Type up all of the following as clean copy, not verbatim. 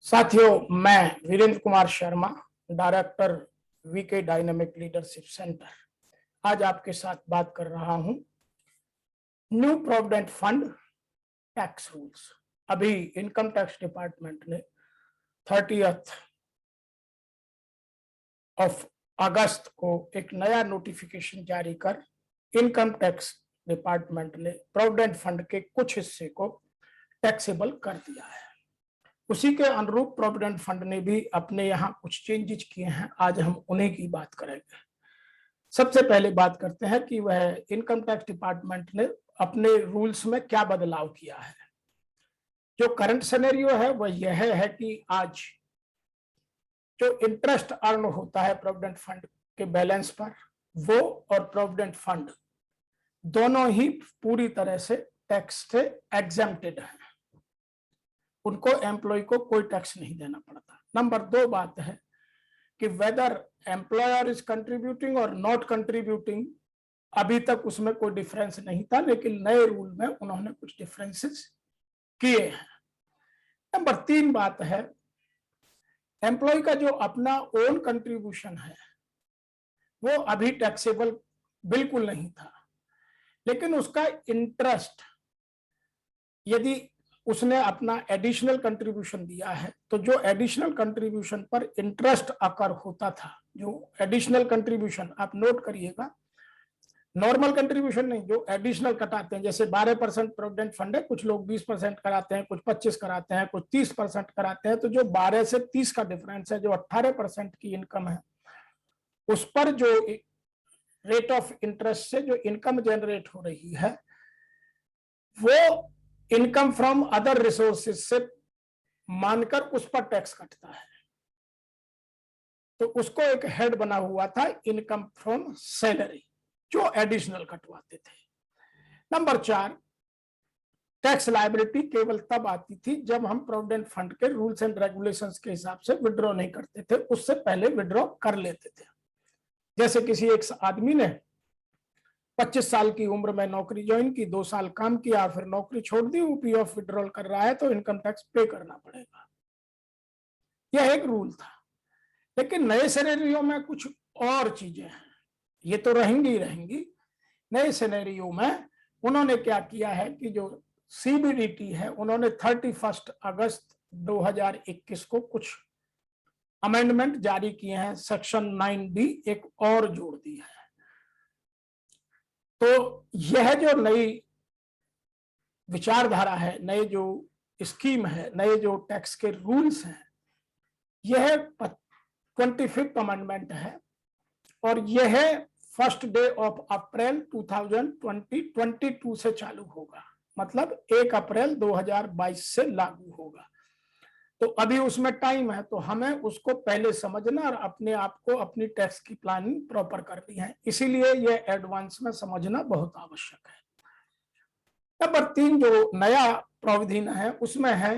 साथियों, मैं Virendra Kumar Sharma, director VK dynamic leadership centre, आज आपके साथ बात कर रहा हूं new provident fund tax rules. अभी इनकम टैक्स डिपार्टमेंट ने 30 अगस्त को एक नया नोटिफिकेशन जारी कर इनकम टैक्स डिपार्टमेंट ने प्रोविडेंट फंड के कुछ हिस्से को टैक्सेबल कर दिया है। उसी के अनुरूप प्रोविडेंट फंड ने भी अपने यहाँ कुछ चेंजेस किए हैं। आज हम उन्हीं की बात करेंगे। सबसे पहले बात करते हैं कि वह इनकम टैक्स डिपार्टमेंट ने अपने रूल्स में क्या बदलाव किया है। जो करंट सिनेरियो है वह यह है कि आज जो इंटरेस्ट अर्न होता है प्रोविडेंट फंड के बैलेंस पर, वो और प्रोविडेंट फंड दोनों ही पूरी तरह से टैक्स से एग्जेम्प्टेड है। उनको एम्प्लॉय को कोई टैक्स नहीं देना पड़ता। नंबर 2 बात है कि वेदर एम्प्लॉयर इज कंट्रीब्यूटिंग और नॉट कंट्रीब्यूटिंग, अभी तक उसमें कोई डिफरेंस नहीं था, लेकिन नए रूल में उन्होंने कुछ डिफरेंसेस किए हैं। नंबर 3 बात है, एम्प्लॉय का जो अपना ओन कंट्रीब्यूशन है वो अभी टैक्सेबल बिल्कुल नहीं था, लेकिन उसका इंटरेस्ट यदि उसने अपना एडिशनल कंट्रीब्यूशन दिया है तो जो एडिशनल कंट्रीब्यूशन पर इंटरेस्ट अकर होता था, जो एडिशनल कंट्रीब्यूशन आप नोट करिएगा, नॉर्मल कंट्रीब्यूशन नहीं, जो एडिशनल कटाते हैं, जैसे 12% प्रोविडेंट फंड है, कुछ लोग 20% कराते हैं, कुछ 25 कराते हैं, कुछ 30% कराते हैं, तो जो 12 से 30 का डिफरेंस है, जो 18% की इनकम है, उस पर जो रेट ऑफ इंटरेस्ट से जो इनकम जनरेट हो रही है वो इनकम फ्रॉम अदर रिसोर्सेज से मानकर उस पर टैक्स कटता है। तो उसको एक हेड बना हुआ था इनकम फ्रॉम सैलरी, जो एडिशनल कटवाते थे। नंबर 4, टैक्स लायबिलिटी केवल तब आती थी जब हम प्रोविडेंट फंड के रूल्स एंड रेगुलेशंस के हिसाब से विड्रॉ नहीं करते थे, उससे पहले विड्रॉ कर लेते थे। जैसे किसी एक आदमी ने 25 साल की उम्र में नौकरी ज्वाइन की, 2 साल काम किया, फिर नौकरी छोड़ दी, पी ऑफ विड्रॉल कर रहा है, तो इनकम टैक्स पे करना पड़ेगा। यह एक रूल था। लेकिन नए सिनेरियो में कुछ और चीजें हैं, ये तो रहेंगी रहेंगी। नए सिनेरियो में उन्होंने क्या किया है कि जो सीबीडीटी है, उन्होंने 31 अगस्त 2021 को कुछ अमेंडमेंट जारी किए हैं, सेक्शन 9D एक और जोड़ दी है। तो यह जो नई विचारधारा है, नए जो स्कीम है, नए जो टैक्स के रूल्स हैं, यह 25th अमेंडमेंट है और यह 1 डे ऑफ अप्रैल 2022 से चालू होगा, मतलब 1 अप्रैल 2022 से लागू होगा। तो अभी उसमें टाइम है, तो हमें उसको पहले समझना और अपने आप को अपनी टैक्स की प्लानिंग प्रॉपर करनी है, इसीलिए यह एडवांस में समझना बहुत आवश्यक है। नंबर 3 जो नया प्रावधान है उसमें है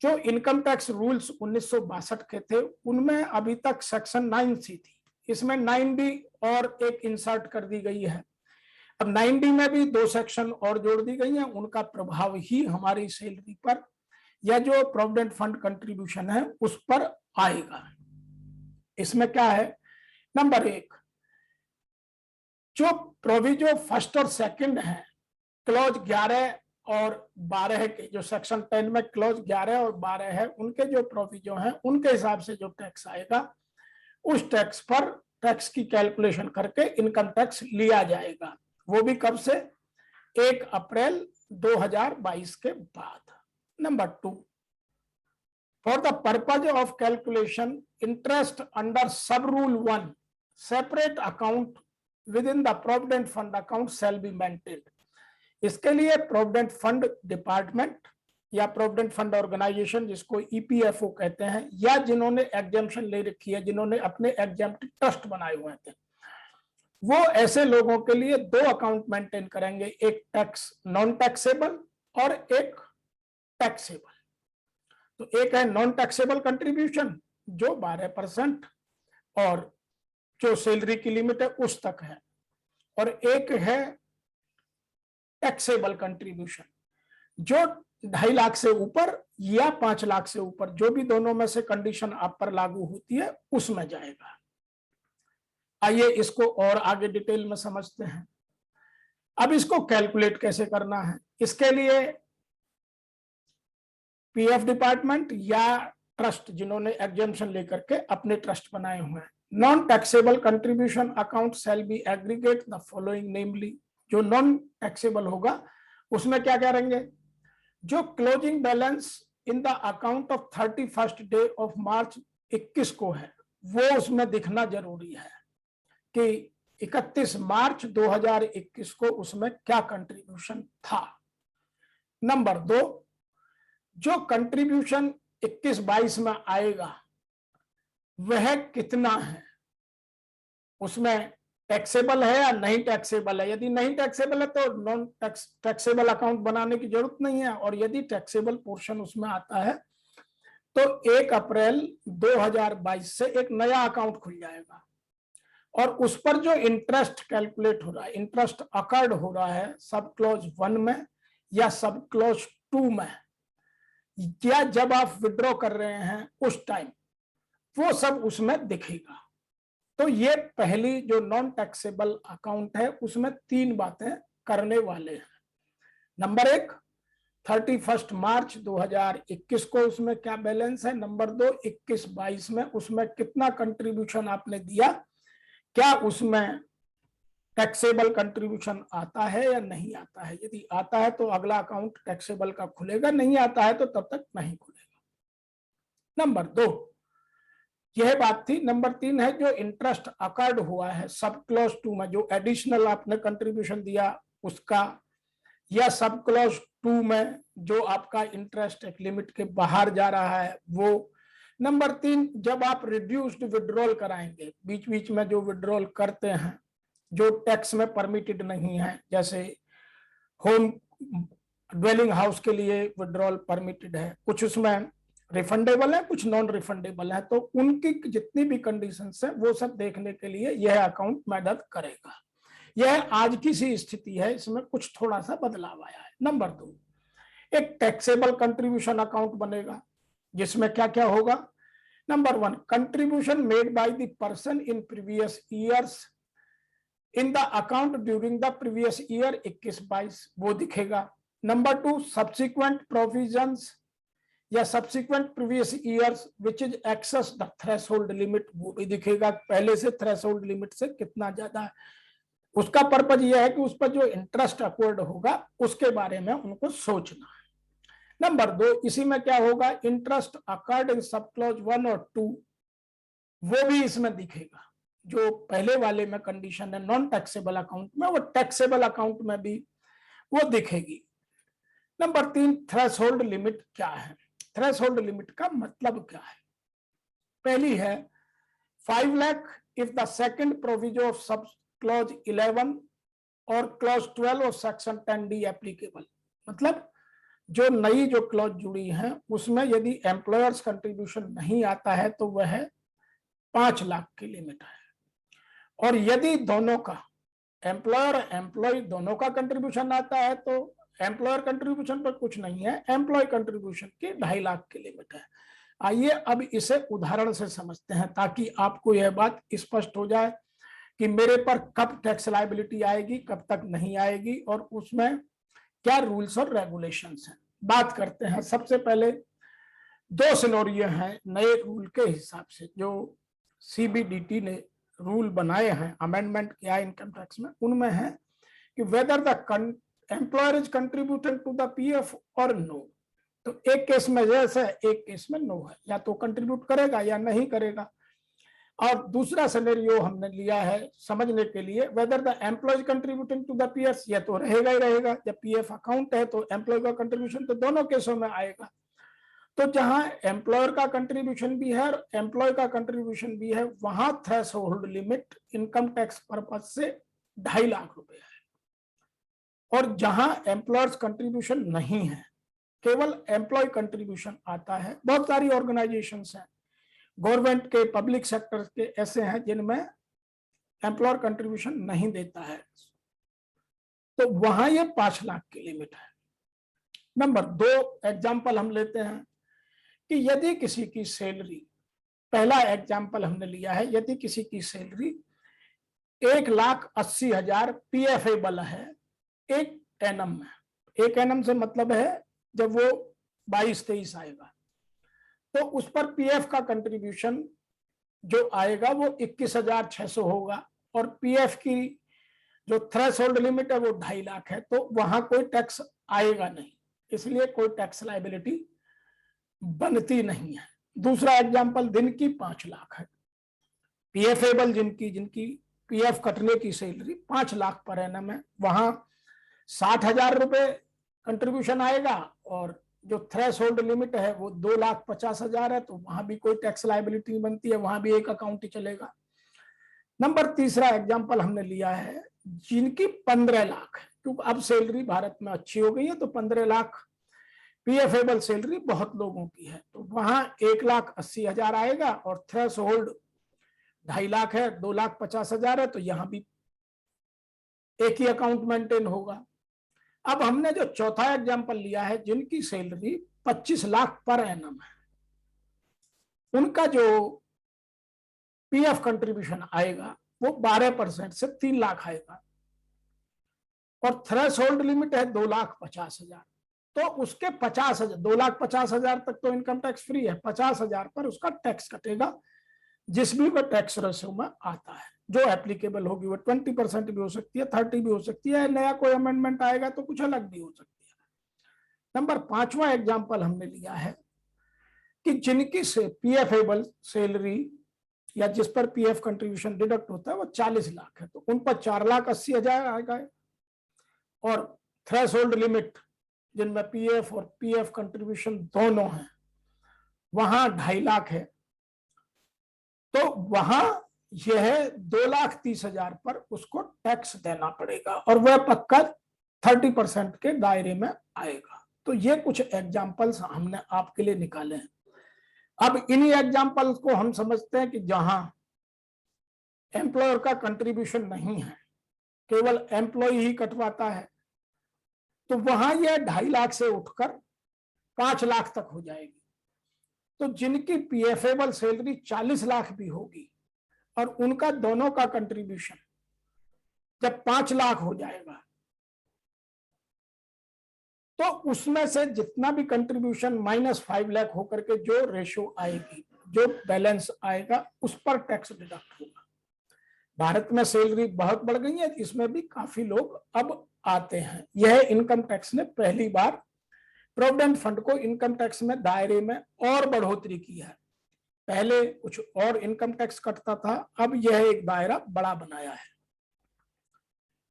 जो इनकम टैक्स रूल्स 1962 के थे, उनमें अभी तक सेक्शन 9C थी, इसमें 9D और एक इंसर्ट कर दी गई है। अब 9D में भी 2 सेक्शन और जोड़ दी गई हैं, उनका प्रभाव ही हमारी सैलरी पर या जो प्रोविडेंट फंड कंट्रीब्यूशन है उस पर आएगा। इसमें क्या है, नंबर 1, जो प्रोविजो 1st और 2nd है, क्लॉज 11 और 12 के, जो सेक्शन 10 में क्लॉज 11 और 12 है, उनके जो प्रोविजो हैं उनके हिसाब से जो टैक्स आएगा, उस टैक्स पर टैक्स की कैलकुलेशन करके इनकम टैक्स लिया जाएगा। वो भी कब से, 1 अप्रैल 2022 के बाद। Number 2, for the purpose of calculation interest under sub rule 1 separate account within the provident fund account shall be maintained. इसके लिए प्रोविडेंट फंड डिपार्टमेंट या प्रोविडेंट फंड ऑर्गेनाइजेशन, जिसको ईपीएफओ कहते हैं, या जिन्होंने एग्जेम्पशन ले रखी है, जिन्होंने अपने एग्जेम्प्ट ट्रस्ट बनाए हुए थे, वो ऐसे लोगों के लिए 2 अकाउंट मेंटेन करेंगे, एक टैक्स नॉन टैक्सेबल और एक टैक्सेबल। तो एक है नॉन टैक्सेबल कंट्रीब्यूशन जो 12% और जो सैलरी की लिमिट है उस तक है, और एक है टैक्सेबल कंट्रीब्यूशन जो 2.5 लाख से ऊपर या 5 लाख से ऊपर, जो भी दोनों में से कंडीशन आप पर लागू होती है उसमें जाएगा। आइए इसको और आगे डिटेल में समझते हैं। अब इसको कैलकुलेट कैसे करना है, इसके लिए पीएफ डिपार्टमेंट या ट्रस्ट जिन्होंने एग्जेम्पशन लेकर के अपने ट्रस्ट बनाए हुए हैं, non taxable contribution account shall be aggregate the following, namely जो नॉन टैक्सेबल होगा उसमें क्या करेंगे, जो closing balance in the account of 31st day of March 21 को है वो उसमें दिखना जरूरी है कि 31 मार्च 2021 को उसमें क्या कंट्रीब्यूशन था। नंबर 2, जो कंट्रीब्यूशन 21-22 में आएगा वह कितना है, उसमें टैक्सेबल है या नहीं टैक्सेबल है। यदि नहीं टैक्सेबल है तो नॉन टैक्सेबल अकाउंट बनाने की जरूरत नहीं है, और यदि टैक्सेबल पोर्शन उसमें आता है तो 1 अप्रैल 2022 से एक नया अकाउंट खुल जाएगा, और उस पर जो इंटरेस्ट कैलकुलेट हो रहा है, इंटरेस्ट अकर्ड हो रहा है सब क्लॉज 1 में या सब क्लॉज 2 में, या जब आप विड्रॉ कर रहे हैं उस टाइम, वो सब उसमें दिखेगा। तो ये पहली जो नॉन टैक्सेबल अकाउंट है उसमें 3 बातें करने वाले हैं। नंबर 1, 31 मार्च 2021 को उसमें क्या बैलेंस है। नंबर 2, 21-22 में उसमें कितना कंट्रीब्यूशन आपने दिया, क्या उसमें टैक्सेबल कंट्रीब्यूशन आता है या नहीं आता है। यदि आता है तो अगला अकाउंट टैक्सेबल का खुलेगा, नहीं आता है तो तब तक नहीं खुलेगा। नंबर 2 यह बात थी। नंबर 3 है जो इंटरेस्ट अकर्ड हुआ है सब क्लॉज 2 में, जो एडिशनल आपने कंट्रीब्यूशन दिया उसका, या सब क्लॉज 2 में जो आपका इंटरेस्ट एक लिमिट के बाहर जा रहा है वो। नंबर 3, जब आप रिड्यूस्ड विड्रॉल कराएंगे, बीच बीच में जो विड्रॉल करते हैं जो टैक्स में परमिटेड नहीं है, जैसे होम ड्वेलिंग हाउस के लिए विड्रॉल परमिटेड है, कुछ उसमें रिफंडेबल है, कुछ नॉन रिफंडेबल है, तो उनकी जितनी भी कंडीशंस है वो सब देखने के लिए यह अकाउंट मदद करेगा। यह आज की सी स्थिति है, इसमें कुछ थोड़ा सा बदलाव आया है। नंबर 2, एक टैक्सेबल कंट्रीब्यूशन अकाउंट बनेगा जिसमें क्या क्या होगा। Number 1, contribution made by the person in previous years in the account during the previous year 21-22 वो दिखेगा। नंबर 2, सब्सिक्वेंट प्रोविजंस या subsequent previous years which is excess the threshold limit वो भी दिखेगा, पहले से थ्रेशोल्ड लिमिट से कितना ज्यादा है। उसका पर्पज यह है कि उस पर जो इंटरेस्ट अक्वर्ड होगा उसके बारे में उनको सोचना है। नंबर 2, इसी में क्या होगा, interest occurred in sub clause 1 और 2 वो भी इसमें दिखेगा। जो पहले वाले में कंडीशन है नॉन टैक्सेबल अकाउंट में, वो टैक्सेबल अकाउंट में भी वो दिखेगी। नंबर 3, थ्रेशोल्ड लिमिट क्या है। थ्रेशोल्ड लिमिट का मतलब क्या है। पहली है 5 lakh if the second provision of sub clause 11 और clause 12 of section 10D applicable. मतलब जो नई जो क्लॉज जुड़ी है उसमें यदि एम्प्लॉयर्स कंट्रीब्यूशन नहीं आता है तो वह 5 लाख की लिमिट है, और यदि दोनों का एम्प्लॉयर एम्प्लॉय दोनों का कंट्रीब्यूशन आता है तो एम्प्लॉयर कंट्रीब्यूशन पर कुछ नहीं है, एम्प्लॉय कंट्रीब्यूशन की 2.5 लाख की लिमिट है। आइए अब इसे उदाहरण से समझते हैं ताकि आपको यह बात स्पष्ट हो जाए कि मेरे पर कब टैक्स लायबिलिटी आएगी, कब तक नहीं आएगी, और उसमें क्या रूल्स और रेगुलेशंस हैं। बात करते हैं। सबसे पहले 2 सिनेरियो हैं नए रूल के हिसाब से जो CBDT ने रूल बनाए हैं, अमेंडमेंट किया है इनकम टैक्स में। उनमें है कि whether the employer is contributing to the PF और नो। तो एक केस में यस है, एक केस में नो है, या तो कंट्रीब्यूट करेगा या नहीं करेगा। और दूसरा सिनेरियो हमने लिया है समझने के लिए, whether the employ contributing to the PF, या तो रहेगा ही रहेगा, जब PF अकाउंट है तो एम्प्लॉय का कंट्रीब्यूशन तो दोनों केसों में आएगा। तो जहां एम्प्लॉयर का कंट्रीब्यूशन भी है और एम्प्लॉय का कंट्रीब्यूशन भी है वहां threshold limit income tax purpose से 2.5 लाख रुपए है। और जहां एम्प्लॉयर्स कंट्रीब्यूशन नहीं है, केवल एम्प्लॉय कंट्रीब्यूशन आता है, बहुत सारी ऑर्गेनाइजेशंस हैं गवर्नमेंट के, पब्लिक सेक्टर के ऐसे हैं जिनमें एम्प्लॉयर कंट्रीब्यूशन नहीं देता है, तो वहां ये 5 लाख की लिमिट है। नंबर 2 एग्जाम्पल हम लेते हैं कि यदि किसी की सैलरी, पहला एग्जाम्पल हमने लिया है, यदि किसी की सैलरी 1,80,000 पीएफएबल है एक एनम में। एक एनम से मतलब है जब वो 22-23 आएगा तो उस पर पीएफ का कंट्रीब्यूशन जो आएगा वो 21,600 होगा, और पीएफ की जो थ्रेशोल्ड लिमिट है वो 2.5 लाख है, तो वहां कोई टैक्स आएगा नहीं, इसलिए कोई टैक्स लायबिलिटी बनती नहीं है। दूसरा एग्जाम्पल दिन की 5 लाख है, पीएफएबल जिनकी पीएफ कटने की सैलरी 5 लाख पर एनम है, वहां 60,000 रुपए कंट्रीब्यूशन आएगा, और जो थ्रेशोल्ड लिमिट है वो 2,50,000 है, तो वहां भी कोई टैक्स लायबिलिटी नहीं बनती है, वहां भी एक अकाउंट ही चलेगा। नंबर तीसरा एग्जाम्पल हमने लिया है जिनकी 15 लाख है, क्योंकि अब सैलरी भारत में अच्छी हो गई है तो 15 लाख पीएफएबल सैलरी बहुत लोगों की है, तो वहां 1,80,000 आएगा और थ्रेशोल्ड 2.5 लाख है, 2,50,000 है, तो यहां भी एक ही अकाउंट मेंटेन होगा। अब हमने जो चौथा एग्जाम्पल लिया है जिनकी सैलरी 25 लाख पर एनम है, उनका जो पीएफ कंट्रीब्यूशन आएगा वो 12% से 3 लाख आएगा, और थ्रेशोल्ड लिमिट है 2,50,000, तो उसके 50,000, 2,50,000 तक तो इनकम टैक्स फ्री है, 50,000 पर उसका टैक्स कटेगा, जिस भी वो टैक्स रेशियो में आता है। जो एप्लीकेबल होगी वो 20% भी हो सकती है, 30 भी हो सकती है, नया कोई अमेंडमेंट आएगा तो कुछ अलग भी हो सकती है। नंबर 5वां एग्जाम्पल हमने लिया है कि जिनकी से पीएफएबल सैलरी या जिस पर पीएफ कंट्रीब्यूशन डिडक्ट होता है वो 40 लाख है, तो उन पर 4,80,000 आएगा, और थ्रेशोल्ड लिमिट जिनमें पीएफ और पीएफ कंट्रीब्यूशन दोनों हैं वहां 2.5 लाख है, तो वहां यह 2,30,000 पर उसको टैक्स देना पड़ेगा, और वह पक्का 30% के दायरे में आएगा। तो ये कुछ एग्जाम्पल्स हमने आपके लिए निकाले हैं। अब इन्हीं एग्जाम्पल्स को हम समझते हैं कि जहां एम्प्लॉयर का कंट्रीब्यूशन नहीं है, केवल एम्प्लॉय ही कटवाता है, तो वहां यह 2.5 लाख से उठकर 5 लाख तक हो जाएगी। तो जिनकी पीएफएबल सैलरी 40 लाख भी होगी और उनका दोनों का कंट्रीब्यूशन जब 5 लाख हो जाएगा, तो उसमें से जितना भी कंट्रीब्यूशन -5 लाख होकर के जो रेशो आएगी, जो बैलेंस आएगा, उस पर टैक्स डिडक्ट होगा। भारत में सैलरी बहुत बढ़ गई है, इसमें भी काफी लोग अब आते हैं। यह इनकम टैक्स ने पहली बार प्रोविडेंट फंड को इनकम टैक्स में दायरे में और बढ़ोतरी की है। पहले कुछ और इनकम टैक्स कटता था, अब यह एक दायरा बड़ा बनाया है।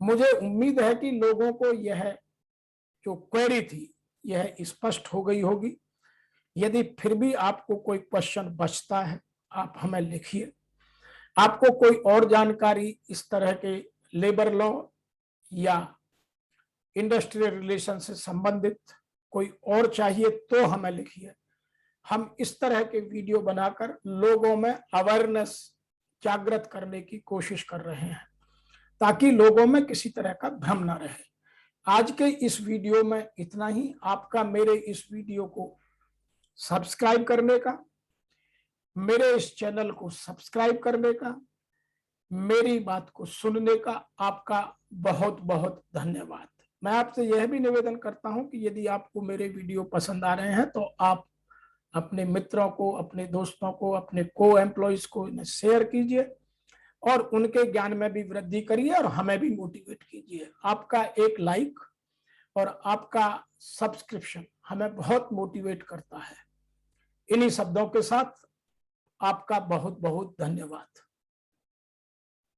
मुझे उम्मीद है कि लोगों को यह जो क्वेरी थी यह स्पष्ट हो गई होगी। यदि फिर भी आपको कोई क्वेश्चन बचता है आप हमें लिखिए। आपको कोई और जानकारी इस तरह के लेबर लॉ या इंडस्ट्रियल रिलेशन से संबंधित कोई और चाहिए तो हमें लिखिए। हम इस तरह के वीडियो बनाकर लोगों में अवेयरनेस जागृत करने की कोशिश कर रहे हैं ताकि लोगों में किसी तरह का भ्रम न रहे। आज के इस वीडियो में इतना ही। आपका मेरे इस वीडियो को सब्सक्राइब करने का, मेरे इस चैनल को सब्सक्राइब करने का, मेरी बात को सुनने का आपका बहुत बहुत धन्यवाद। मैं आपसे यह भी निवेदन करता हूं कि यदि आपको मेरे वीडियो पसंद आ रहे हैं तो आप अपने मित्रों को, अपने दोस्तों को, अपने को एम्प्लॉइज को इन्हें शेयर कीजिए और उनके ज्ञान में भी वृद्धि करिए और हमें भी मोटिवेट कीजिए। आपका एक लाइक और आपका सब्सक्रिप्शन हमें बहुत मोटिवेट करता है। इन्हीं शब्दों के साथ आपका बहुत बहुत धन्यवाद।